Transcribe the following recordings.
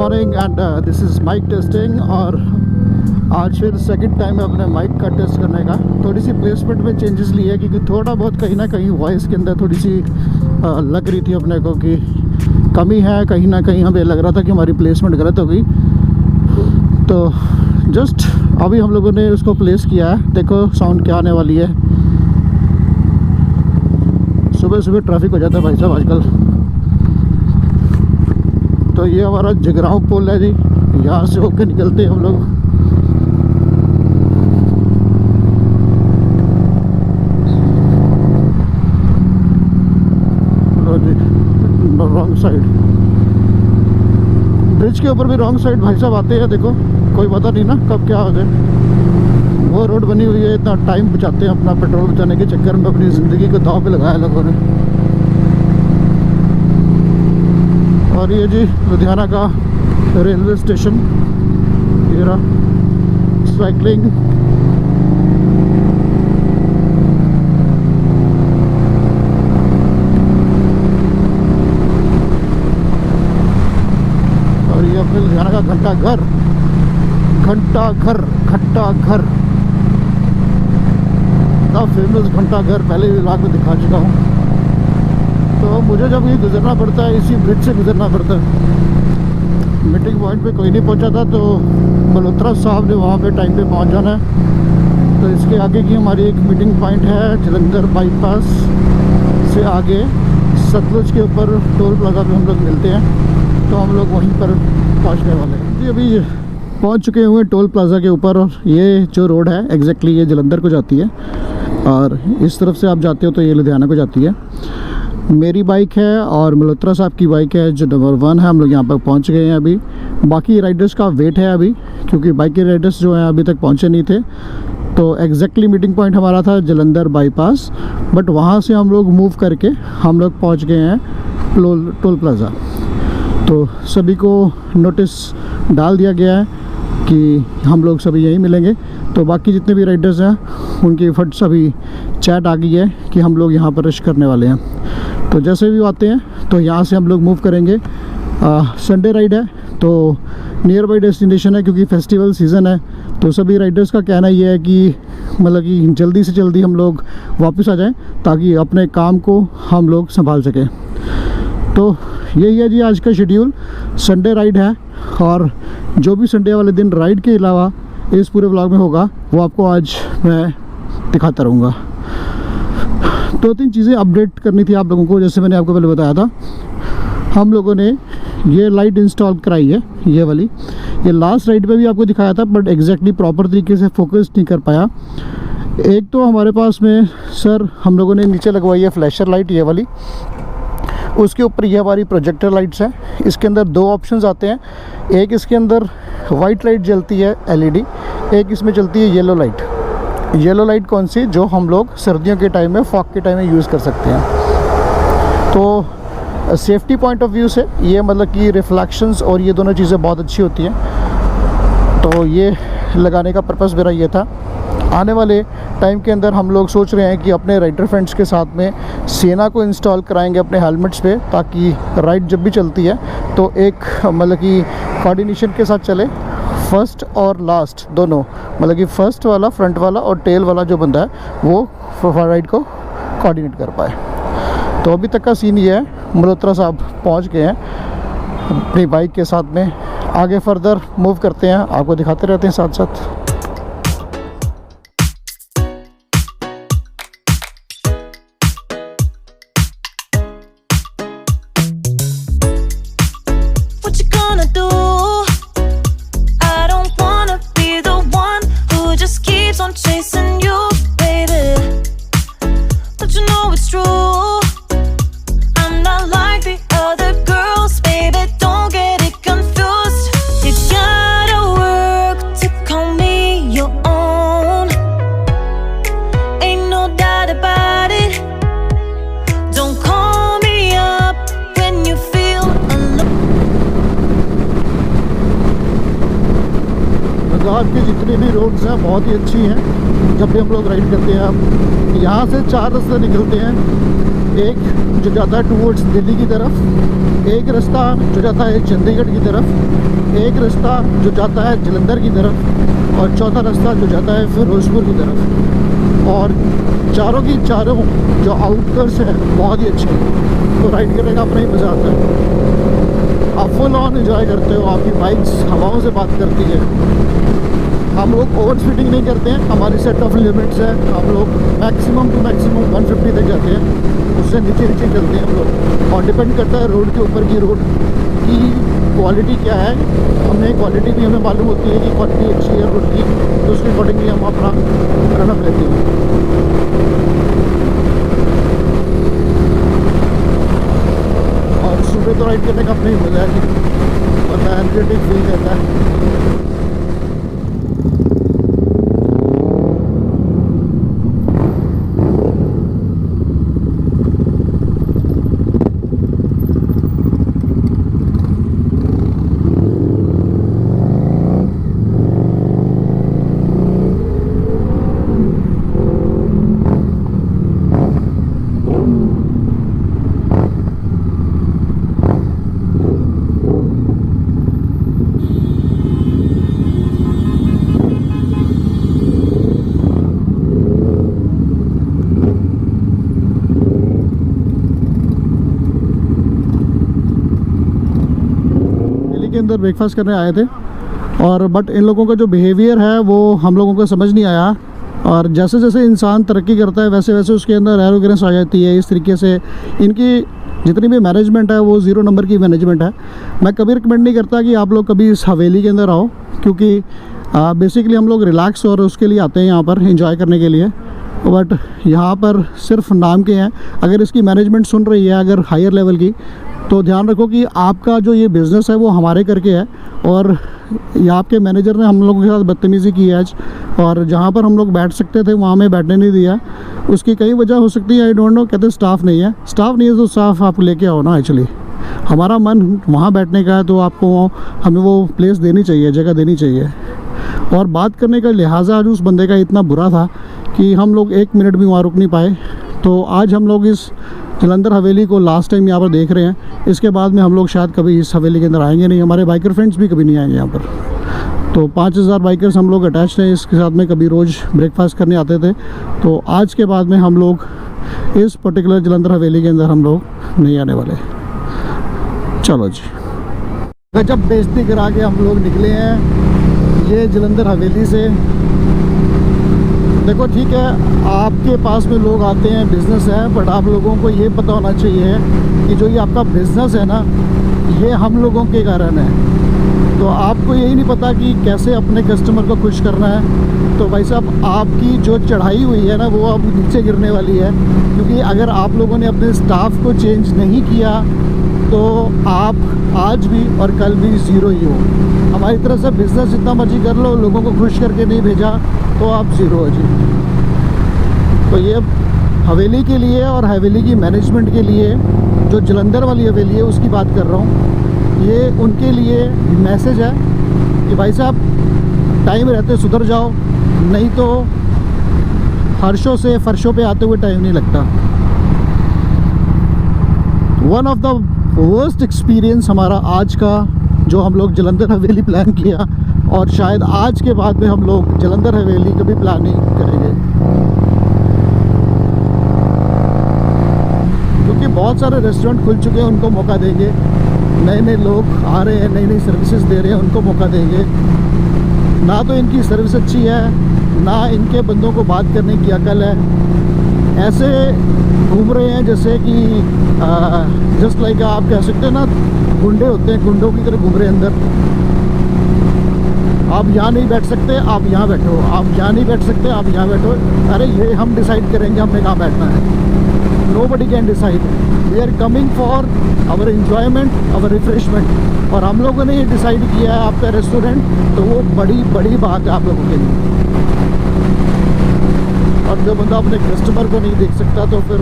Morning and this is mic testing. और आज फिर सेकंड टाइम है अपने माइक का टेस्ट करने का। थोड़ी सी प्लेसमेंट में चेंजेस लिए क्योंकि थोड़ा बहुत कहीं ना कहीं वॉइस के अंदर थोड़ी सी लग रही थी अपने को कि कमी है, कहीं ना कहीं हमें लग रहा था कि हमारी प्लेसमेंट गलत हो गई। तो जस्ट अभी हम लोगों ने उसको प्लेस किया है। देखो साउंड क्या आने वाली है। सुबह सुबह ट्रैफिक हो जाता है भाई साहब आजकल। तो ये हमारा जगरांव पुल है जी, यहाँ से होकर निकलते हैं हम लोग। रॉन्ग साइड, ब्रिज के ऊपर भी रॉन्ग साइड भाई साहब आते हैं। देखो कोई पता नहीं ना कब क्या हो जाए। वो रोड बनी हुई है, इतना टाइम बचाते हैं अपना, पेट्रोल बचाने के चक्कर में अपनी ज़िंदगी को दांव पे लगाया लोगों ने। और ये जी लुधियाना का रेलवे स्टेशन, ये रहा साइकिलिंग। और ये अपने लुधियाना का घंटाघर, द फेमस घंटाघर। पहले भी व्लॉग में दिखा चुका हूँ। तो मुझे जब ये गुजरना पड़ता है, इसी ब्रिज से गुजरना पड़ता है। मीटिंग पॉइंट पे कोई नहीं पहुंचा था, तो मल्होत्रा साहब ने वहाँ पे टाइम पे पहुंच जाना है। तो इसके आगे की हमारी एक मीटिंग पॉइंट है जलंधर बाईपास से आगे, सतलुज के ऊपर टोल प्लाजा पे हम लोग मिलते हैं। तो हम लोग वहीं पर पहुँचने वाले हैं जी। अभी पहुँच चुके हुए टोल प्लाजा के ऊपर। और ये जो रोड है एग्जैक्टली ये जलंधर को जाती है, और इस तरफ से आप जाते हो तो ये लुधियाना को जाती है। मेरी बाइक है और मल्होत्रा साहब की बाइक है जो नंबर 1 है। हम लोग यहाँ पर पहुँच गए हैं अभी। बाकी राइडर्स का वेट है अभी, क्योंकि बाइक के राइडर्स जो हैं अभी तक पहुँचे नहीं थे। तो एग्जैक्टली मीटिंग पॉइंट हमारा था जलंधर बाईपास, बट वहाँ से हम लोग मूव करके हम लोग पहुँच गए हैं टोल प्लाज़ा। तो सभी को नोटिस डाल दिया गया है कि हम लोग सभी यहीं मिलेंगे। तो बाकी जितने भी राइडर्स हैं उनकी फट सभी चैट आ गई है कि हम लोग यहाँ पर रश करने वाले हैं। तो जैसे भी आते हैं तो यहाँ से हम लोग मूव करेंगे। संडे राइड है तो नियर बाई डेस्टिनेशन है, क्योंकि फेस्टिवल सीज़न है। तो सभी राइडर्स का कहना ये है कि मतलब कि जल्दी से जल्दी हम लोग वापस आ जाएं, ताकि अपने काम को हम लोग संभाल सकें। तो यही है जी आज का शेड्यूल। संडे राइड है, और जो भी संडे वाले दिन राइड के अलावा इस पूरे व्लॉग में होगा वो आपको आज मैं दिखाता रहूँगा। 2-3 चीज़ें अपडेट करनी थी आप लोगों को। जैसे मैंने आपको पहले बताया था, हम लोगों ने ये लाइट इंस्टॉल कराई है, ये वाली। ये लास्ट राइड पे भी आपको दिखाया था, बट एग्जैक्टली प्रॉपर तरीके से फोकस नहीं कर पाया। एक तो हमारे पास में सर हम लोगों ने नीचे लगवाई है फ्लैशर लाइट, ये वाली। उसके ऊपर ये हमारी प्रोजेक्टर लाइट्स हैं। इसके अंदर 2 ऑप्शंस आते हैं। एक इसके अंदर वाइट लाइट जलती है LED, एक इसमें चलती है येलो लाइट। येलो लाइट कौन सी, जो हम लोग सर्दियों के टाइम में, फॉग के टाइम में यूज़ कर सकते हैं। तो सेफ्टी पॉइंट ऑफ व्यू से ये मतलब कि रिफ्लेक्शंस और ये दोनों चीज़ें बहुत अच्छी होती हैं। तो ये लगाने का पर्पस मेरा ये था। आने वाले टाइम के अंदर हम लोग सोच रहे हैं कि अपने राइडर फ्रेंड्स के साथ में सेना को इंस्टॉल कराएंगे अपने हेलमेट्स पे, ताकि राइड जब भी चलती है तो एक मतलब कि कोऑर्डिनेशन के साथ चले। फर्स्ट और लास्ट दोनों, मतलब कि फर्स्ट वाला, फ्रंट वाला और टेल वाला जो बंदा है वो राइड को कोऑर्डिनेट कर पाए। तो अभी तक का सीन ये है। मल्होत्रा साहब पहुंच गए हैं अपनी बाइक के साथ में। आगे फर्दर मूव करते हैं, आपको दिखाते रहते हैं साथ साथ। की जितनी भी रोड्स हैं बहुत ही अच्छी हैं। जब भी हम लोग राइड करते हैं, हम यहाँ से 4 रास्ते निकलते हैं। एक जो जाता है टूवर्ड्स दिल्ली की तरफ, एक रास्ता जो जाता है चंडीगढ़ की तरफ, एक रास्ता जो जाता है जलंधर की तरफ और चौथा रास्ता जो जाता है फिरोजपुर की तरफ। और चारों की चारों जो आउटकर्स हैं बहुत ही अच्छे हैं, तो राइड करने का अपना ही मज़ा आता है। आप फुल ऑन एंजॉय करते हो, आपकी बाइक्स हवाओं से बात करती है। हम लोग ओवर स्पीडिंग नहीं करते हैं, हमारी सेट ऑफ लिमिट्स है। हम लोग मैक्सिमम टू मैक्सिमम 150 तक जाते हैं, उससे नीचे नीचे चलते हैं हम लोग। और डिपेंड करता है रोड के ऊपर की रोड की क्वालिटी क्या है। हमें क्वालिटी भी हमें मालूम होती है कि क्वालिटी अच्छी है रोड की, तो उसके अकॉर्डिंगली हम अपना रनअप लेते हैं। और सुबह तो राइड करने का अपना ही मजा है और एनर्जेटिक फील करता है। के अंदर ब्रेकफास्ट करने आए थे और बट इन लोगों का जो बिहेवियर है वो हम लोगों को समझ नहीं आया। और जैसे जैसे इंसान तरक्की करता है वैसे वैसे उसके अंदर एरोगेंस आ जाती है। इस तरीके से इनकी जितनी भी मैनेजमेंट है वो 0 नंबर की मैनेजमेंट है। मैं कभी रिकमेंड नहीं करता कि आप लोग कभी इस हवेली के अंदर आओ, क्योंकि बेसिकली हम लोग रिलैक्स और उसके लिए आते हैं यहाँ पर एंजॉय करने के लिए। बट यहाँ पर सिर्फ नाम के हैं। अगर इसकी मैनेजमेंट सुन रही है अगर हायर लेवल की, तो ध्यान रखो कि आपका जो ये बिज़नेस है वो हमारे करके है। और यहाँ आपके मैनेजर ने हम लोगों के साथ बदतमीज़ी की है आज, और जहाँ पर हम लोग बैठ सकते थे वहाँ हमें बैठने नहीं दिया। उसकी कई वजह हो सकती है, आई डोंट नो। कहते स्टाफ नहीं है, स्टाफ नहीं है तो स्टाफ आप लेके आओ ना। एक्चुअली हमारा मन वहाँ बैठने का है तो आपको हमें वो प्लेस देनी चाहिए, जगह देनी चाहिए। और बात करने का लिहाजा आज उस बंदे का इतना बुरा था कि हम लोग 1 मिनट भी वहाँ रुक नहीं पाए। तो आज हम लोग इस जलंधर हवेली को लास्ट टाइम यहाँ पर देख रहे हैं। इसके बाद में हम लोग शायद कभी इस हवेली के अंदर आएंगे नहीं। हमारे बाइकर फ्रेंड्स भी कभी नहीं आएंगे यहाँ पर। तो 5000 बाइकर्स हम लोग अटैच हैं इसके साथ में, कभी रोज़ ब्रेकफास्ट करने आते थे। तो आज के बाद में हम लोग इस पर्टिकुलर जलंधर हवेली के अंदर हम लोग नहीं आने वाले। चलो जी, गजब बेइज्जती करा के हम लोग निकले हैं ये जलंधर हवेली से। देखो ठीक है, आपके पास में लोग आते हैं, बिज़नेस है, बट आप लोगों को ये पता होना चाहिए कि जो ये आपका बिज़नेस है ना, ये हम लोगों के कारण है। तो आपको यही नहीं पता कि कैसे अपने कस्टमर को खुश करना है। तो भाई साहब, आपकी जो चढ़ाई हुई है ना वो अब नीचे गिरने वाली है, क्योंकि अगर आप लोगों ने अपने स्टाफ को चेंज नहीं किया तो आप आज भी और कल भी ज़ीरो ही हो। हमारी तरफ से बिज़नेस जितना मर्जी कर लो, लोगों को खुश करके नहीं भेजा तो आप ज़ीरो हो जी। तो ये हवेली के लिए और हवेली की मैनेजमेंट के लिए, जो जलंधर वाली हवेली है उसकी बात कर रहा हूँ, ये उनके लिए मैसेज है कि भाई साहब टाइम रहते सुधर जाओ, नहीं तो हर्षों से फर्शों पे आते हुए टाइम नहीं लगता। One of the worst experience हमारा आज का, जो हम लोग जलंधर हवेली प्लान किया, और शायद आज के बाद में हम लोग जलंधर हवेली कभी प्लान नहीं करेंगे, क्योंकि बहुत सारे रेस्टोरेंट खुल चुके हैं, उनको मौका देंगे। नए नए लोग आ रहे हैं, नई नई सर्विसेज दे रहे हैं, उनको मौका देंगे। ना तो इनकी सर्विस अच्छी है, ना इनके बंदों को बात करने की अकल है। ऐसे घूम रहे हैं जैसे कि जस्ट लाइक आप कह सकते हैं ना, गुंडे होते हैं, गुंडों की तरह घूम रहे हैं अंदर। आप यहाँ नहीं बैठ सकते, आप यहाँ बैठो, आप यहाँ नहीं बैठ सकते, आप यहाँ बैठो। अरे ये हम डिसाइड करेंगे हमें कहाँ बैठना है। Nobody can decide. We are coming for our enjoyment, our refreshment, और हम लोगों ने ये डिसाइड किया है आपका रेस्टोरेंट, तो वो बड़ी बड़ी बात है आप लोगों के लिए। और जो बंदा अपने कस्टमर को नहीं देख सकता तो फिर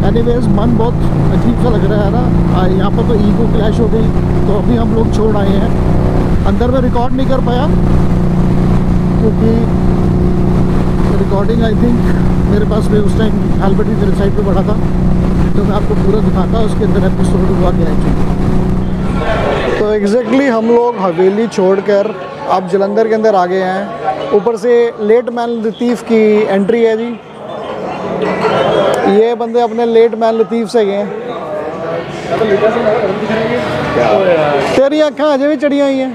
एनीवेज मन बहुत अजीब सा लग रहा है ना। यहाँ पर तो ईगो क्लैश हो गई, तो अभी हम लोग छोड़ आए हैं। अंदर में रिकॉर्ड नहीं कर पाया क्योंकि रिकॉर्डिंग आई थिंक मेरे पास में उस टाइम एल्बर्ट मेरे साइड पे पड़ा था, तो मैं आपको पूरा दिखाता हूँ उसके अंदर एपिसोड हुआ क्या है। तो एग्जैक्टली हम लोग हवेली छोड़कर अब जलंधर के अंदर आ गए हैं। ऊपर से लेट मैन लतीफ़ की एंट्री है जी। ये बंदे अपने लेट मैन लतीफ़ से गए हैं। तेरी अखा अजे भी चढ़िया हुई हैं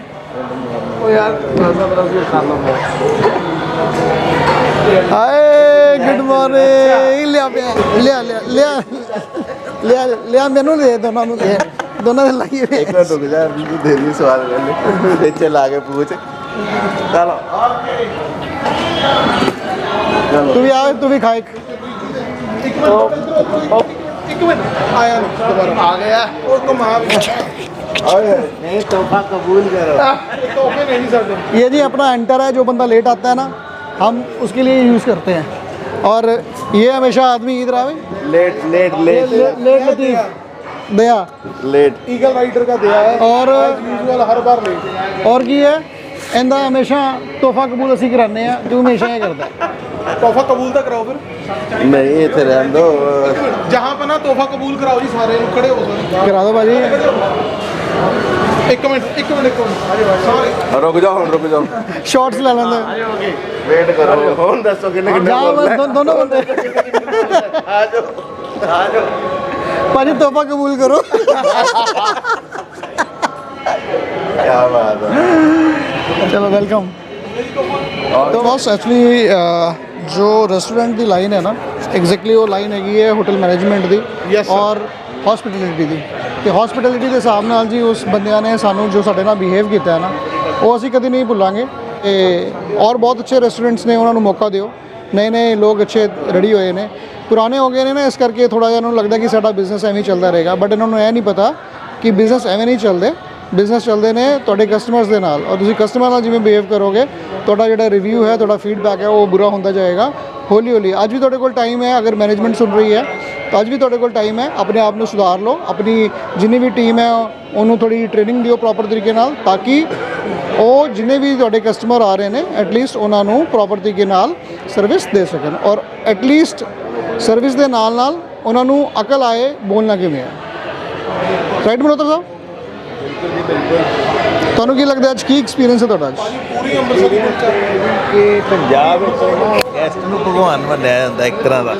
हाय गुड मॉर्निंग। लिया लिया लिया लिया लिया मैनू दे दोनों नूं दे दोनों दे लाइए एक मिनट रुक जा दे दी सवाल ले चला के पूछ चलो तू भी आ तू भी खा एक आया दोबारा आ गया और कमा नहीं तोहफा कबूल करो तोहफे नहीं सकते। ये जी अपना एंटर है, जो बंदा लेट आता है ना हम उसके लिए यूज़ करते हैं। और ये हमेशा आदमी इधर आवे लेट लेट लेट लेट लतीफ़ दया लेट ईगल राइडर का दिया है और यूजुअल हर बार लेट और की है इंदा हमेशा तोहफा कबूल असी कराने हैं। तू हमेशा ये करता है तोहफा कबूल तो कराओ फिर नहीं इतने रहने दो जहाँ पर ना तोहफा कबूल कराओ जी सारे खड़े हो करा दो भाजी। एक मिनट सारे रुक जाओ शॉर्ट्स ले लेंगे वेट करो होन दसो किन्ने जाओ बस दोनों बंदे आ जाओ भाजी तोहफा कबूल करो। क्या बात है चलो वेलकम। तो बस एक्चुअली जो रेस्टोरेंट की लाइन है ना एग्जैक्टली वो लाइन हैगी है होटल मैनेजमेंट की Yes, sir. और हॉस्पिटैलिटी की। ਤੇ ਹੌਸਪਿਟੈਲਿਟੀ ਦੇ ਹਿਸਾਬ ਨਾਲ ਜੀ ਉਸ ਬੰਦਿਆਂ ਨੇ ਸਾਨੂੰ ਜੋ ਸਾਡੇ ਨਾਲ ਬਿਹੇਵ ਕੀਤਾ ਹੈ ਨਾ ਉਹ ਅਸੀਂ ਕਦੀ ਨਹੀਂ ਭੁੱਲਾਂਗੇ। ਤੇ ਔਰ ਬਹੁਤ ਅੱਛੇ ਰੈਸਟੋਰੈਂਟਸ ਨੇ, ਉਹਨਾਂ ਨੂੰ ਮੌਕਾ ਦਿਓ। ਨਏ ਨਏ ਲੋਕ ਅੱਛੇ ਰੈਡੀ ਹੋਏ ਨੇ, ਪੁਰਾਣੇ ਹੋ ਗਏ ਨੇ ਨਾ, ਇਸ ਕਰਕੇ ਥੋੜ੍ਹਾ ਜਿਹਾ ਉਹਨਾਂ ਨੂੰ ਲੱਗਦਾ ਕਿ ਸਾਡਾ ਬਿਜ਼ਨਸ ਐਵੇਂ ਹੀ ਚੱਲਦਾ ਰਹੇਗਾ। ਬਟ ਇਹਨਾਂ ਨੂੰ ਇਹ ਨਹੀਂ ਪਤਾ ਕਿ ਬਿਜ਼ਨਸ ਐਵੇਂ ਨਹੀਂ ਚੱਲਦੇ। ਬਿਜ਼ਨਸ ਚੱਲਦੇ ਨੇ ਤੁਹਾਡੇ ਕਸਟਮਰਸ ਦੇ ਨਾਲ, ਔਰ ਤੁਸੀਂ ਕਸਟਮਰ ਨਾਲ ਜਿਵੇਂ ਬਿਹੇਵ ਕਰੋਗੇ ਤੁਹਾਡਾ ਜਿਹੜਾ ਰਿਵਿਊ ਹੈ, ਤੁਹਾਡਾ ਫੀਡਬੈਕ ਹੈ, ਉਹ ਬੁਰਾ ਹੁੰਦਾ ਜਾਏਗਾ ਹੌਲੀ ਹੌਲੀ। ਅੱਜ ਵੀ ਤੁਹਾਡੇ ਕੋਲ ਟਾਈਮ ਹੈ, ਅਗਰ ਮੈਨੇਜਮੈਂਟ ਸੁਣ ਰਹੀ ਹੈ ਤਾਂ ਅੱਜ ਵੀ ਤੁਹਾਡੇ ਕੋਲ ਟਾਈਮ ਹੈ। ਆਪਣੇ ਆਪ ਨੂੰ ਸੁਧਾਰ ਲਓ, ਆਪਣੀ ਜਿੰਨੀ ਵੀ ਟੀਮ ਹੈ ਉਹਨੂੰ ਥੋੜ੍ਹੀ ਟ੍ਰੇਨਿੰਗ ਦਿਓ ਪ੍ਰੋਪਰ ਤਰੀਕੇ ਨਾਲ, ਤਾਂ ਕਿ ਉਹ ਜਿੰਨੇ ਵੀ ਤੁਹਾਡੇ ਕਸਟਮਰ ਆ ਰਹੇ ਨੇ ਐਟਲੀਸਟ ਉਹਨਾਂ ਨੂੰ ਪ੍ਰੋਪਰ ਤਰੀਕੇ ਨਾਲ ਸਰਵਿਸ ਦੇ ਸਕਣ, ਔਰ ਐਟਲੀਸਟ ਸਰਵਿਸ ਦੇ ਨਾਲ ਨਾਲ ਉਹਨਾਂ ਨੂੰ ਅਕਲ ਆਏ ਬੋਲਣਾ ਕਿਵੇਂ ਹੈ। ਰਾਈਟ ਮਨੋਤਰ ਸਾਹਿਬ, ਤੁਹਾਨੂੰ ਕੀ ਲੱਗਦਾ ਅੱਜ ਕੀ ਐਕਸਪੀਰੀਅੰਸ ਹੈ ਤੁਹਾਡਾ ਅੱਜ? ਪੂਰੀ ਅੰਮ੍ਰਿਤਸਰੀ ਕਿ ਪੰਜਾਬ ਵਿੱਚ ਨਾ ਗੈਸਟ ਨੂੰ ਭਗਵਾਨ ਮੰਨਿਆ ਜਾਂਦਾ ਇੱਕ ਤਰ੍ਹਾਂ ਦਾ।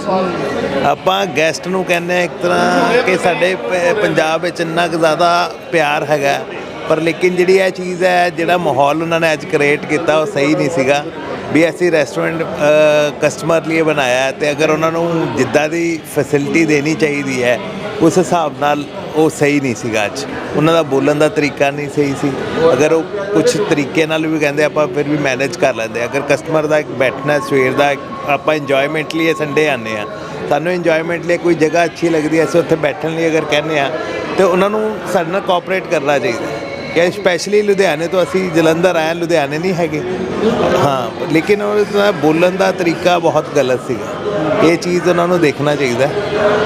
ਆਪਾਂ ਗੈਸਟ ਨੂੰ ਕਹਿੰਦੇ ਹਾਂ ਇੱਕ ਤਰ੍ਹਾਂ ਕਿ ਸਾਡੇ ਪੰਜਾਬ ਵਿੱਚ ਇੰਨਾ ਕੁ ਜ਼ਿਆਦਾ ਪਿਆਰ ਹੈਗਾ, ਪਰ ਲੇਕਿਨ ਜਿਹੜੀ ਇਹ ਚੀਜ਼ ਹੈ, ਜਿਹੜਾ ਮਾਹੌਲ ਉਹਨਾਂ ਨੇ ਅੱਜ ਕ੍ਰੀਏਟ ਕੀਤਾ ਉਹ ਸਹੀ ਨਹੀਂ ਸੀਗਾ। ਵੀ ਅਸੀਂ ਰੈਸਟੋਰੈਂਟ ਕਸਟਮਰ ਲਈ ਬਣਾਇਆ ਅਤੇ ਅਗਰ ਉਹਨਾਂ ਨੂੰ ਜਿੱਦਾਂ ਦੀ ਫੈਸਿਲਿਟੀ ਦੇਣੀ ਚਾਹੀਦੀ ਹੈ ਉਸ ਹਿਸਾਬ ਨਾਲ ਉਹ ਸਹੀ ਨਹੀਂ ਸੀਗਾ। ਅੱਜ ਉਹਨਾਂ ਦਾ ਬੋਲਣ ਦਾ ਤਰੀਕਾ ਨਹੀਂ ਸਹੀ ਸੀ। ਅਗਰ ਉਹ ਕੁਛ ਤਰੀਕੇ ਨਾਲ ਵੀ ਕਹਿੰਦੇ ਆਪਾਂ ਫਿਰ ਵੀ ਮੈਨੇਜ ਕਰ ਲੈਂਦੇ। ਅਗਰ ਕਸਟਮਰ ਦਾ ਇੱਕ ਬੈਠਣਾ ਸਵੇਰ ਦਾ ਆਪਾਂ ਇੰਜੋਇਮੈਂਟ ਲਈ ਸੰਡੇ ਆਉਂਦੇ ਹਾਂ, ਸਾਨੂੰ ਇੰਜੋਇਮੈਂਟ ਲਈ ਕੋਈ ਜਗ੍ਹਾ ਅੱਛੀ ਲੱਗਦੀ ਹੈ, ਅਸੀਂ ਉੱਥੇ ਬੈਠਣ ਲਈ ਅਗਰ ਕਹਿੰਦੇ ਹਾਂ ਤਾਂ ਉਹਨਾਂ ਨੂੰ ਸਾਡੇ ਨਾਲ ਕੋਆਪਰੇਟ ਕਰਨਾ ਚਾਹੀਦਾ। ਕਿ ਸਪੈਸ਼ਲੀ ਲੁਧਿਆਣੇ ਤੋਂ ਅਸੀਂ ਜਲੰਧਰ ਆਏ, ਲੁਧਿਆਣੇ ਨਹੀਂ ਹੈਗੇ ਹਾਂ, ਲੇਕਿਨ ਉਹਦਾ ਬੋਲਣ ਦਾ ਤਰੀਕਾ ਬਹੁਤ ਗਲਤ ਸੀਗਾ। ਇਹ ਚੀਜ਼ ਉਹਨਾਂ ਨੂੰ ਦੇਖਣਾ ਚਾਹੀਦਾ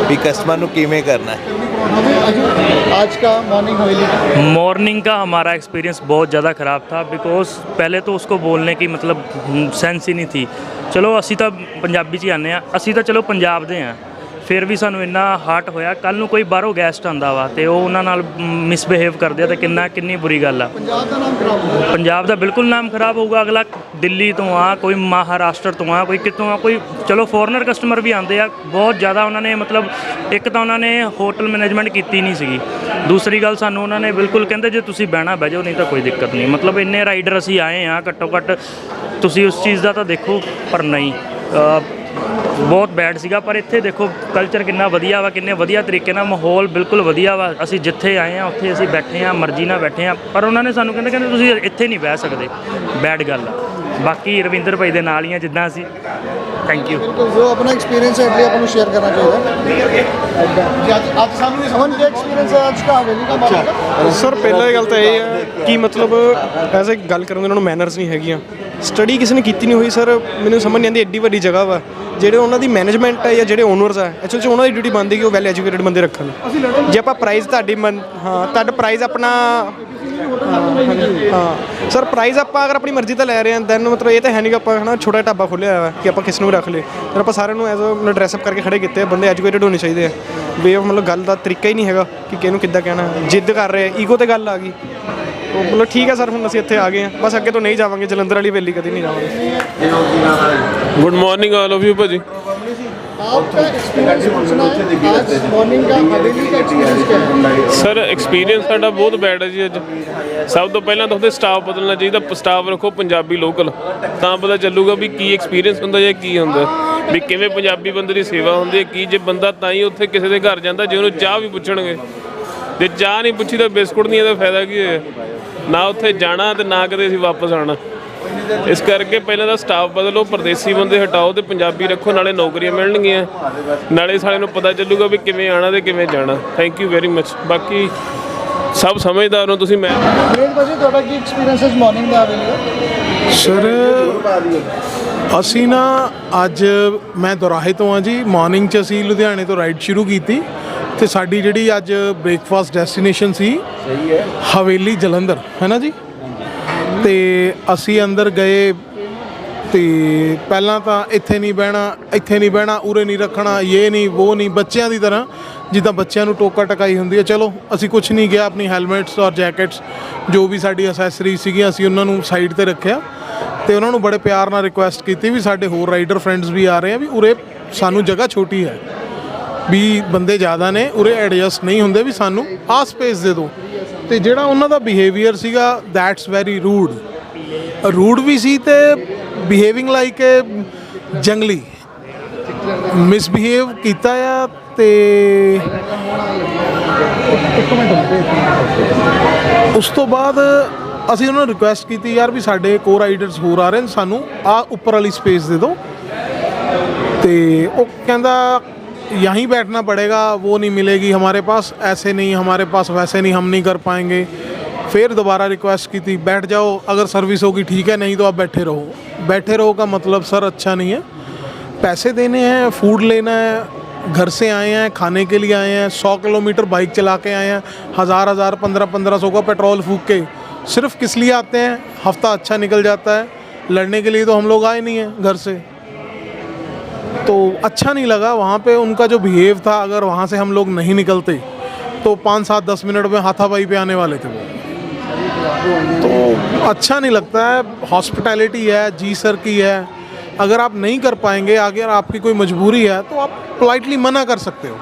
ਵੀ ਕਸਟਮਰ ਨੂੰ ਕਿਵੇਂ करना है। आज का मॉर्निंग का हमारा एक्सपीरियंस बहुत ज़्यादा ख़राब था। बिकॉज पहले तो उसको बोलने की मतलब सेंस ही नहीं थी। चलो असी तो पंजाबी च आने, असी तो चलो पंजाब दे हैं, फिर भी सानू इन्ना हार्ट होया। कल नू कोई बाहरों गैसट आंदा वा तो वो उन्हां नाल मिसबिहेव करदे आ, तो किन्नी बुरी गल आ। पंजाब दा बिल्कुल नाम खराब होऊगा। अगला दिल्ली तो आ, कोई महाराष्ट्र तो आ, कोई कितों आ, कोई चलो फॉरनर कस्टमर भी आते हैं बहुत ज़्यादा। उन्होंने मतलब एक तो उन्होंने होटल मैनेजमेंट की नहीं सी, दूसरी गल सानू उन्होंने बिल्कुल कहते जे तुसीं बहना बह जाओ, नहीं तो कोई दिक्कत नहीं। मतलब इन्ने राइडर असीं आए हैं, घट्टो घट्ट तुसीं उस चीज़ का तो देखो, पर नहीं बहुत बैड सीगा। पर इत्थे देखो कल्चर कितना वधिया वा, किन्ने वधिया तरीके नाल माहौल बिल्कुल वधिया वा। असीं जिथे आए हैं उत्थे असीं बैठे हाँ, मर्जी नाल बैठे हाँ, पर उन्होंने सानू कहते तुसीं इत्थे नहीं बह सकदे, बैड गल आ। बाकी रविंदर भाई दे नाल ही आ जिद्दां असीं। Thank you. जो अपना एक्सपीरियंस है इसलिए अपन शेयर करना चाहिए। आज सामने समन के एक्सपीरियंस है आज का हवेली का मामला। ਸਰ ਪਹਿਲਾਂ ਗੱਲ ਤਾਂ ਇਹ ਹੈ ਕਿ ਮਤਲਬ ਐਜ਼ ਅ ਗੱਲ ਕਰਨ ਦੇ ਉਹਨਾਂ ਨੂੰ ਮੈਨਰਸ ਨਹੀਂ ਹੈਗੀਆਂ। ਸਟੱਡੀ ਕਿਸੇ ਨੇ ਕੀਤੀ ਨਹੀਂ ਹੋਈ ਸਰ, ਮੈਨੂੰ ਸਮਝ ਨਹੀਂ ਆਉਂਦੀ। ਐਡੀ ਵੱਡੀ ਜਗ੍ਹਾ ਵਾ, ਜਿਹੜੇ ਉਹਨਾਂ ਦੀ ਮੈਨੇਜਮੈਂਟ ਹੈ ਜਾਂ ਜਿਹੜੇ ਓਨਰਸ ਆ, ਐਕਚੁਅਲ 'ਚ ਉਹਨਾਂ ਦੀ ਡਿਊਟੀ ਬਣਦੀ ਕਿ ਉਹ ਵੈਲ ਐਜੂਕੇਟਡ ਬੰਦੇ ਰੱਖਣ। ਜੇ ਆਪਾਂ ਪ੍ਰਾਈਜ਼ ਤੁਹਾਡਾ ਪ੍ਰਾਈਜ਼ ਆਪਣਾ ਹਾਂ ਸਰ ਪ੍ਰਾਈਜ਼ ਆਪਾਂ ਅਗਰ ਆਪਣੀ ਮਰਜ਼ੀ ਦਾ ਲੈ ਰਹੇ ਹਾਂ ਦੈਨ ਮਤਲਬ ਇਹ ਤਾਂ ਹੈ ਨਹੀਂ ਕਿ ਆਪਾਂ ਹਨਾ ਛੋਟਾ ਢਾਬਾ ਖੋਲ੍ਹਿਆ ਹੋਇਆ ਕਿ ਆਪਾਂ ਕਿਸ ਨੂੰ ਵੀ ਰੱਖ ਲਏ। ਫਿਰ ਆਪਾਂ ਸਾਰਿਆਂ ਨੂੰ ਐਜ਼ ਮਤਲਬ ਡਰੈਸਅਪ ਕਰਕੇ ਖੜੇ ਕੀਤੇ ਬੰਦੇ ਐਜੂਕੇਟਡ ਹੋਣੇ ਚਾਹੀਦੇ ਆ ਵੀ ਉਹ ਮਤਲਬ ਗੱਲ ਦਾ ਤਰੀਕਾ ਹੀ ਨਹੀਂ ਹੈਗਾ ਕਿ ਕਿਹਨੂੰ ਕਿੱਦਾਂ ਕਹਿਣਾ। ਜਿੱਦ ਕਰ ਰਹੇ ਈਗੋ ਤੇ ਗੱਲ ਆ ਗਈ ਉਹ ਮਤਲਬ ਠੀਕ ਹੈ ਸਰ ਹੁਣ ਅਸੀਂ ਇੱਥੇ ਆ ਗਏ ਹਾਂ ਬਸ ਅੱਗੇ ਤੋਂ ਨਹੀਂ ਜਾਵਾਂਗੇ ਜਲੰਧਰ ਵਾਲੀ ਹਵੇਲੀ ਕਦੇ ਨਹੀਂ ਜਾਵਾਂਗੇ। Good morning all of you भाजी। आपका एक्सपीरियंस पूछना है आज मॉर्निंग का हवेली का एक्सपीरियंस क्या है? ਸਰ ਐਕਸਪੀਰੀਅੰਸ ਸਾਡਾ ਬਹੁਤ ਬੈਡ ਹੈ ਜੀ ਅੱਜ। ਸਭ ਤੋਂ ਪਹਿਲਾਂ ਤਾਂ ਉਹਦੇ ਸਟਾਫ ਬਦਲਣਾ ਚਾਹੀਦਾ। ਸਟਾਫ ਰੱਖੋ ਪੰਜਾਬੀ ਲੋਕਲ ਤਾਂ ਪਤਾ ਚੱਲੂਗਾ ਵੀ ਕੀ ਐਕਸਪੀਰੀਅੰਸ ਹੁੰਦਾ ਜਾਂ ਕੀ ਹੁੰਦਾ ਵੀ ਕਿਵੇਂ ਪੰਜਾਬੀ ਬੰਦੇ ਦੀ ਸੇਵਾ ਹੁੰਦੀ ਹੈ ਕੀ। ਜੇ ਬੰਦਾ ਤਾਂ ਹੀ ਉੱਥੇ ਕਿਸੇ ਦੇ ਘਰ ਜਾਂਦਾ ਜੇ ਉਹਨੂੰ ਚਾਹ ਵੀ ਪੁੱਛਣਗੇ ਜੇ ਚਾਹ ਨਹੀਂ ਪੁੱਛੀ ਤਾਂ ਬਿਸਕੁਟ ਨਹੀਂ ਇਹਦਾ ਫਾਇਦਾ ਕੀ ਹੋਇਆ। ਨਾ ਉੱਥੇ ਜਾਣਾ ਤੇ ਨਾ ਕਦੇ ਅਸੀਂ ਵਾਪਸ ਆਉਣਾ। ਇਸ ਕਰਕੇ ਪਹਿਲਾਂ ਤਾਂ ਸਟਾਫ ਬਦਲੋ ਪਰਦੇਸੀ ਬੰਦੇ ਹਟਾਓ ਤੇ ਪੰਜਾਬੀ ਰੱਖੋ ਨਾਲੇ ਨੌਕਰੀਆਂ ਮਿਲਣਗੀਆਂ ਨਾਲੇ ਸਾਰਿਆਂ ਨੂੰ ਪਤਾ ਚੱਲੂਗਾ ਵੀ ਕਿਵੇਂ ਆਉਣਾ ਤੇ ਕਿਵੇਂ ਜਾਣਾ। Thank you very much. ਬਾਕੀ ਸਭ ਸਮਝਦਾਰ ਹੋ ਤੁਸੀਂ। ਮੈਂ ਵੀਰ ਭਾਜੀ ਤੁਹਾਡਾ ਕੀ ਐਕਸਪੀਰੀਅੰਸ ਹੈ ਮਾਰਨਿੰਗ ਦਾ ਹਵੇਲੀ ਦਾ? ਸਰ ਅਸੀਂ ਨਾ ਅੱਜ ਮੈਂ ਦੁਰਾਹੇ ਤੋਂ ਹਾਂ ਜੀ। ਮਾਰਨਿੰਗ 'ਚ ਅਸੀਂ ਲੁਧਿਆਣੇ ਤੋਂ ਰਾਈਡ ਸ਼ੁਰੂ ਕੀਤੀ ਤੇ ਸਾਡੀ ਜਿਹੜੀ ਅੱਜ ਬ੍ਰੇਕਫਾਸਟ ਡੈਸਟੀਨੇਸ਼ਨ ਸੀ ਹਵੇਲੀ ਜਲੰਧਰ ਹੈ ਨਾ ਜੀ। ਤੇ ਅਸੀਂ ਅੰਦਰ ਗਏ ਤੇ ਪਹਿਲਾਂ ਤਾਂ ਇੱਥੇ ਨਹੀਂ ਬਹਿਣਾ ਉਰੇ ਨਹੀਂ ਰੱਖਣਾ ਇਹ ਨਹੀਂ ਉਹ ਨਹੀਂ ਬੱਚਿਆਂ ਦੀ ਤਰ੍ਹਾਂ ਜਿੱਦਾਂ ਬੱਚਿਆਂ ਨੂੰ ਟੋਕਾ ਟਕਾਈ ਹੁੰਦੀ ਹੈ। ਚਲੋ ਅਸੀਂ ਕੁਝ ਨਹੀਂ ਕਿਹਾ ਆਪਣੀ ਹੈਲਮਟਸ ਔਰ ਜੈਕਟਸ ਜੋ ਵੀ ਸਾਡੀ ਅਸੈਸਰੀ ਸੀਗੀਆਂ ਅਸੀਂ ਉਹਨਾਂ ਨੂੰ ਸਾਈਡ ਤੇ ਰੱਖਿਆ ਤੇ ਉਹਨਾਂ ਨੂੰ ਬੜੇ ਪਿਆਰ ਨਾਲ ਰਿਕੁਐਸਟ ਕੀਤੀ ਵੀ ਸਾਡੇ ਹੋਰ ਰਾਈਡਰ ਫਰੈਂਡਸ ਵੀ ਆ ਰਹੇ ਆ ਵੀ ਉਰੇ ਸਾਨੂੰ ਜਗ੍ਹਾ ਛੋਟੀ ਹੈ ਵੀ ਬੰਦੇ ਜ਼ਿਆਦਾ ਨੇ ਉਰੇ ਐਡਜਸਟ ਨਹੀਂ ਹੁੰਦੇ ਵੀ ਸਾਨੂੰ ਆਹ ਸਪੇਸ ਦੇ ਦਿਓ। ਤੇ ਜਿਹੜਾ ਉਹਨਾਂ ਦਾ ਬਿਹੇਵੀਅਰ ਸੀਗਾ ਦੈਟਸ ਵੈਰੀ ਰੂਡ ਵੀ ਸੀ ਤੇ ਬਿਹੇਵਿੰਗ ਲਾਈਕ ਏ ਜੰਗਲੀ ਮਿਸਬਿਹੇਵ ਕੀਤਾ ਆ। ਤੇ ਉਸ ਤੋਂ ਬਾਅਦ ਅਸੀਂ ਉਹਨਾਂ ਨੂੰ ਰਿਕੁਐਸਟ ਕੀਤੀ ਯਾਰ ਵੀ ਸਾਡੇ ਕੋ ਰਾਈਡਰਸ ਹੋਰ ਆ ਰਹੇ ਨੇ ਸਾਨੂੰ ਆਹ ਉੱਪਰ ਵਾਲੀ ਸਪੇਸ ਦੇ ਦਿਓ। ਤੇ ਉਹ ਕਹਿੰਦਾ यहीं बैठना पड़ेगा वो नहीं मिलेगी हमारे पास ऐसे नहीं हमारे पास वैसे नहीं हम नहीं कर पाएंगे। फिर दोबारा रिक्वेस्ट की थी बैठ जाओ अगर सर्विस होगी ठीक है नहीं तो आप बैठे रहो का मतलब सर अच्छा नहीं है। पैसे देने हैं फूड लेना है घर से आए हैं खाने के लिए आए हैं 100 किलोमीटर बाइक चला के आए हैं 1000 1500 का पेट्रोल फूक के सिर्फ किस लिए आते हैं। हफ्ता अच्छा निकल जाता है लड़ने के लिए तो हम लोग आए नहीं हैं घर से। तो अच्छा नहीं लगा वहाँ पे उनका जो बिहेव था। अगर वहाँ से हम लोग नहीं निकलते तो 5-7-10 मिनट में हाथापाई पे आने वाले थे वो। तो अच्छा नहीं लगता है। हॉस्पिटैलिटी है जी सर की है अगर आप नहीं कर पाएंगे अगर आपकी कोई मजबूरी है तो आप पोलाइटली मना कर सकते हो।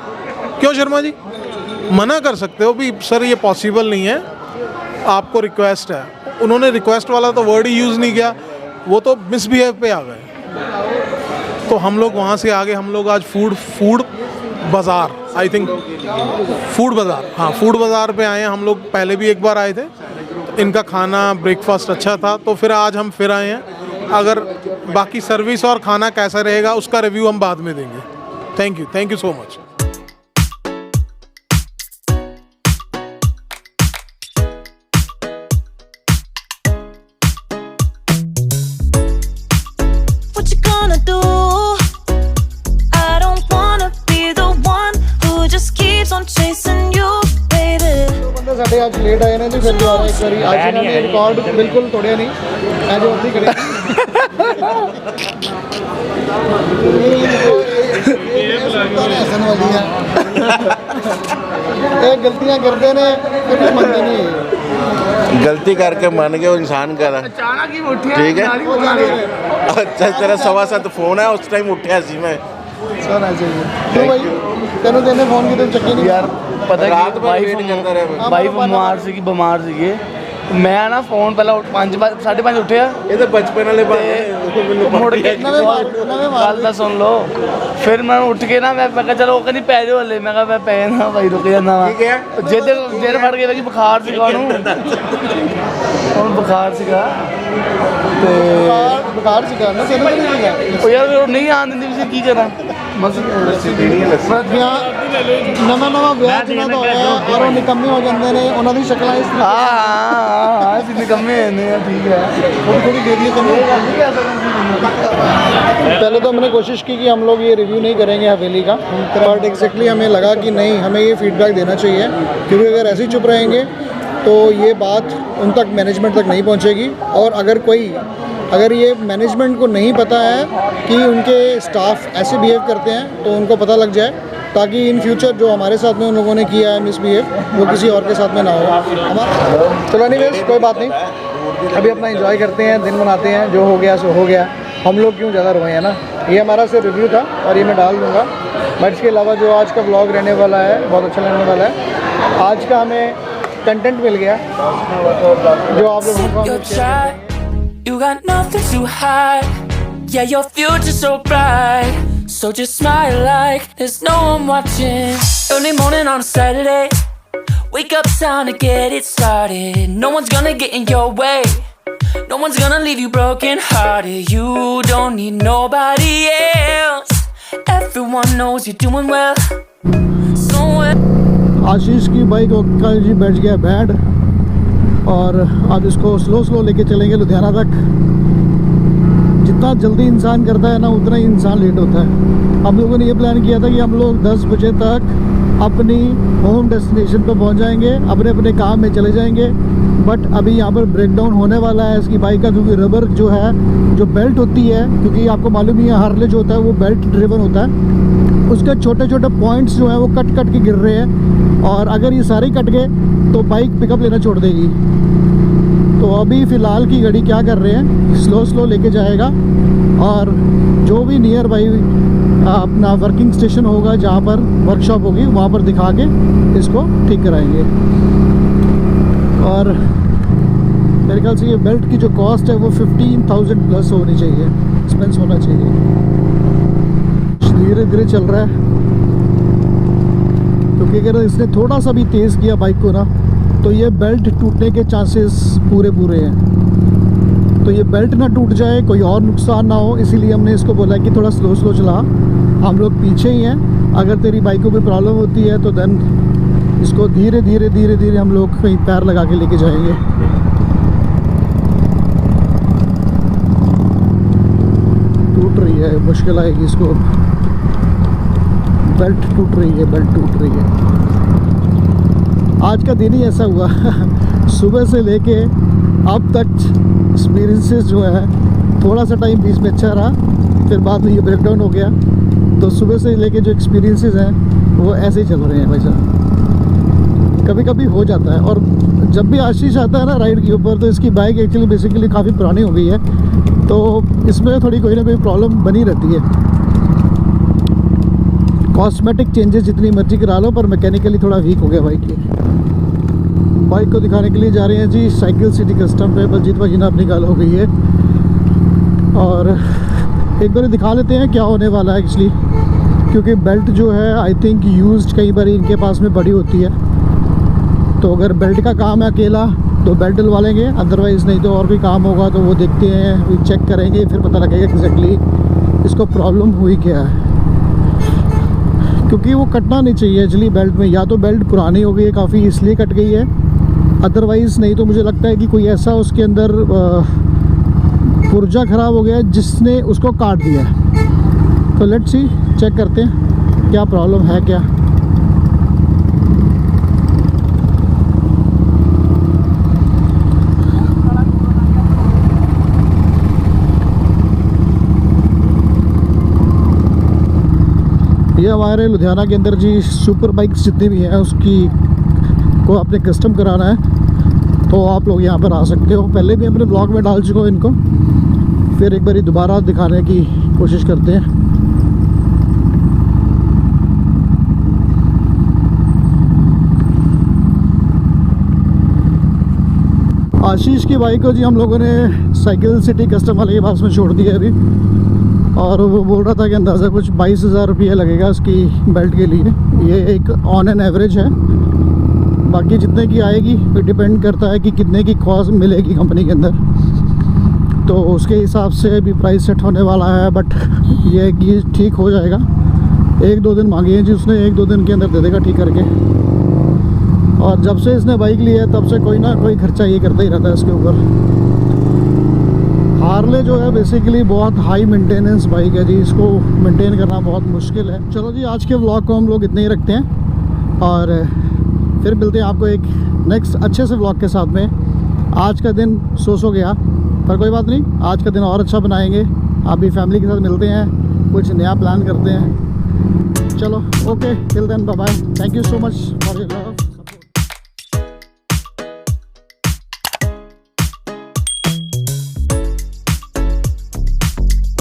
क्यों शर्मा जी मना कर सकते हो भी सर ये पॉसिबल नहीं है आपको रिक्वेस्ट है। उन्होंने रिक्वेस्ट वाला तो वर्ड ही यूज़ नहीं किया वो तो मिसबिहेव पे आ गए। तो हम लोग वहाँ से आगे हम लोग आज फूड बाज़ार आई थिंक फूड बाज़ार पे आए हैं। हम लोग पहले भी एक बार आए थे इनका खाना ब्रेकफास्ट अच्छा था तो फिर आज हम फिर आए हैं। अगर बाकी सर्विस और खाना कैसा रहेगा उसका रिव्यू हम बाद में देंगे। Thank you so much. ਸਾਡੇ ਅੱਜ ਲੇਟ ਆਏ ਨੇ ਜੀ ਫਿਰ ਦੁਬਾਰਾ ਇੱਕ ਵਾਰੀ ਅੱਜ ਇਹਨਾਂ ਨੇ ਰਿਕਾਰਡ ਬਿਲਕੁਲ ਤੋੜਿਆ ਨਹੀਂ ਐਜ ਉਹਦੀ ਕਰੇ ਇਹ ਗਲਤੀਆਂ ਕਰਦੇ ਨੇ ਫਿਰ ਮੰਨਦੇ ਨਹੀਂ। गलती करके मान गए वो इंसान करा ठीक है। अच्छा तेरा 7:15 फोन है उस टाइम उठा सी मैं ਸਰ ਐਸੇ ਕਿਉਂ ਭਾਈ ਤੈਨੂੰ ਦੇਨੇ ਫੋਨ ਕਿਤੇ ਚੱਕੇ ਨਹੀਂ ਯਾਰ ਪਤਾ रात ਕੀ भर वेट करता रहा। ਵਾਈਫ ਬਿਮਾਰ ਸੀਗੇ ਮੈਂ ਨਾ ਫੋਨ ਪਹਿਲਾਂ 5:30 ਉੱਠਿਆ ये तो बचपन वाले ਮੁੜ ਕੇ ਗੱਲ ਤਾਂ ਸੁਣ ਲਓ। ਫਿਰ ਮੈਂ ਉੱਠ ਕੇ ਨਾ ਮੈਂ ਕਿਹਾ ਚਲੋ ਉਹ ਕਹਿੰਦੀ ਪੈ ਜਾਓ ਹਲੇ ਮੈਂ ਕਿਹਾ ਮੈਂ ਪੈ ਨਾ ਭਾਈ ਰੁਕ ਜਾਂਦਾ ਵਾ ਜਿਹਦੇ ਫੜ ਕੇ ਕਿ ਬੁਖਾਰ ਸੀਗਾ ਉਹਨੂੰ ਬੁਖਾਰ ਸੀਗਾ ਤੇ ਬੁਖਾਰ ਸੀਗਾ ਨਾ ਤੈਨੂੰ ਨਹੀਂ ਸੀਗਾ ਉਹ ਯਾਰ ਉਹ ਨਹੀਂ ਆਉਣ ਦਿੰਦੀ ਸੀ ਕੀ ਕਰਾਂ ਨਵਾਂ ਵਿਆਹ ਜਿਹਨਾਂ ਦਾ ਹੋਇਆ ਔਰ ਉਹ ਨਿਕੰਮੇ ਹੋ ਜਾਂਦੇ ਨੇ ਉਹਨਾਂ ਦੀ ਸ਼ਕਲਾਂ ਇਸ ਤਰ੍ਹਾਂ ਹਾਂ ਅਸੀਂ ਨਿਕੰਮੇ ਨੇ ਠੀਕ है। थोड़ी देर पहले तो हमने कोशिश की कि हम लोग ये रिव्यू नहीं करेंगे हवेली का बट एग्जैक्टली हमें लगा कि नहीं हमें ये फीडबैक देना चाहिए क्योंकि अगर ऐसे ही चुप रहेंगे तो ये बात उन तक मैनेजमेंट तक नहीं पहुंचेगी। और अगर ये मैनेजमेंट को नहीं पता है कि उनके स्टाफ ऐसे बिहेव करते हैं तो उनको पता लग जाए, ताकि इन फ्यूचर जो हमारे साथ में उन लोगों ने किया है मिसबिहेव, वो किसी और के साथ में ना हो। चलो एनीवेज कोई बात नहीं, अभी अपना एंजॉय करते हैं, दिन मनाते हैं, जो हो गया सो हो गया। हम लोग क्यों ज़्यादा रोए हैं ना। ये हमारा सिर्फ रिव्यू था और ये मैं डाल दूँगा, बट इसके अलावा जो आज का व्लॉग रहने वाला है बहुत अच्छा रहने वाला है। आज का हमें कंटेंट मिल गया जो आप लोगों को You got nothing to hide. Yeah, your future's so bright. So just smile like there's no one watching. Early morning on a Saturday. Wake up, time to get it started. No one's gonna get in your way. No one's gonna leave you broken hearted. You don't need nobody else. Everyone knows you're doing well. So well. आशीष की bike का जी बैठ गया bad, और अब इसको slow लेके चलेंगे लुधियाना तक। जितना जल्दी इंसान करता है ना उतना ही इंसान लेट होता है। हम लोगों ने ये प्लान किया था कि हम लोग 10 बजे तक अपनी होम डेस्टिनेशन पर पहुंच जाएंगे, अपने अपने काम में चले जाएंगे। बट अभी यहाँ पर ब्रेकडाउन होने वाला है इसकी बाइक का, क्योंकि रबर जो है, जो बेल्ट होती है, क्योंकि आपको मालूम ही है हार्ले जो होता है वो बेल्ट ड्रिवन होता है, उसके छोटे छोटे पॉइंट्स जो है वो कट के गिर रहे हैं, और अगर ये सारे कट गए तो बाइक पिकअप लेना छोड़ देगी। तो अभी फ़िलहाल की गाड़ी क्या कर रहे हैं, स्लो लेके जाएगा, और जो भी नियर बाई अपना वर्किंग स्टेशन होगा, जहाँ पर वर्कशॉप होगी, वहाँ पर दिखा के इसको ठीक कराएंगे। और मेरे ख्याल से ये बेल्ट की जो कॉस्ट है वो 15,000 प्लस होनी चाहिए, एक्सपेंस होना चाहिए। धीरे धीरे चल रहा है, क्योंकि अगर इसने थोड़ा सा भी तेज़ किया बाइक को ना, तो ये बेल्ट टूटने के चांसेस पूरे हैं। तो ये बेल्ट ना टूट जाए, कोई और नुकसान ना हो, इसीलिए हमने इसको बोला कि थोड़ा स्लो चला, हम लोग पीछे ही हैं। अगर तेरी बाइक को कोई प्रॉब्लम होती है तो देन इसको धीरे धीरे हम लोग कहीं पैर लगा के लेके जाएंगे। टूट रही है, मुश्किल आएगी इसको। बेल्ट टूट रही है। आज का दिन ही ऐसा हुआ सुबह से लेके अब तक एक्सपीरियंसेस जो है, थोड़ा सा टाइम बीच में अच्छा रहा, फिर बाद में ये ब्रेकडाउन हो गया। तो सुबह से लेके जो एक्सपीरियंसेस हैं वो ऐसे ही चल रहे हैं भाई साहब। कभी हो जाता है। और जब भी आशीष आता है ना राइड के ऊपर, तो इसकी बाइक एक्चुअली बेसिकली काफ़ी पुरानी हो गई है, तो इसमें थोड़ी कोई ना कोई प्रॉब्लम बनी रहती है। कॉस्मेटिक चेंजेस जितनी मर्जी करा लो, पर मैकेनिकली थोड़ा वीक हो गया बाइक ये। बाइक को दिखाने के लिए जा रहे हैं जी साइकिल सिटी कस्टम पे। बलजीत भाई ने अपनी गल हो गई है, और एक बार दिखा लेते हैं क्या होने वाला है एक्चुअली, क्योंकि बेल्ट जो है आई थिंक यूज्ड कई बार इनके पास में पड़ी होती है। तो अगर बेल्ट का काम है अकेला तो बेल्ट डलवा लेंगे, अदरवाइज़ नहीं तो और कोई काम होगा तो वो देखते हैं, चेक करेंगे, फिर पता लगेगा एग्जैक्टली इसको प्रॉब्लम हुई क्या है। क्योंकि वो कटना नहीं चाहिए एक्चुअली बेल्ट में, या तो बेल्ट पुरानी हो गई है काफ़ी इसलिए कट गई है, अदरवाइज़ नहीं तो मुझे लगता है कि कोई ऐसा उसके अंदर पुर्जा ख़राब हो गया है जिसने उसको काट दिया है। तो लेट्स सी, चेक करते हैं क्या प्रॉब्लम है क्या। ये हमारे लुधियाना के अंदर जी सुपर बाइक्स जितनी भी हैं उसकी को आपने कस्टम कराना है तो आप लोग यहाँ पर आ सकते हो। पहले भी अपने ब्लॉग में डाल चुका हूँ इनको, फिर एक बार दोबारा दिखाने की कोशिश करते हैं। आशीष की बाइक को जी हम लोगों ने साइकिल सिटी कस्टम वाले के पास में छोड़ दिया अभी, और वो बोल रहा था कि अंदाज़ा कुछ 22,000 रुपये लगेगा उसकी बेल्ट के लिए। ये एक ऑन एन एवरेज है, बाकी जितने की आएगी वो डिपेंड करता है कि कितने की कॉस्ट मिलेगी कंपनी के अंदर, तो उसके हिसाब से भी प्राइस सेट होने वाला है। बट ये है कि ठीक हो जाएगा। 1-2 दिन मांगे हैं जी उसने, 1-2 दिन के अंदर दे देगा ठीक करके। और जब से इसने बाइक ली है तब से कोई ना कोई खर्चा ये करता ही रहता है इसके ऊपर। हार्ले जो है बेसिकली बहुत हाई मेंटेनेंस बाइक है जी, इसको मेंटेन करना बहुत मुश्किल है। चलो जी, आज के व्लॉग को हम लोग इतने ही रखते हैं, और फिर मिलते हैं आपको एक नेक्स्ट अच्छे से व्लॉग के साथ में। आज का दिन सो गया, पर कोई बात नहीं, आज का दिन और अच्छा बनाएंगे। आप भी फैमिली के साथ मिलते हैं, कुछ नया प्लान करते हैं। चलो okay, till then bye bye, thank you so much for your love.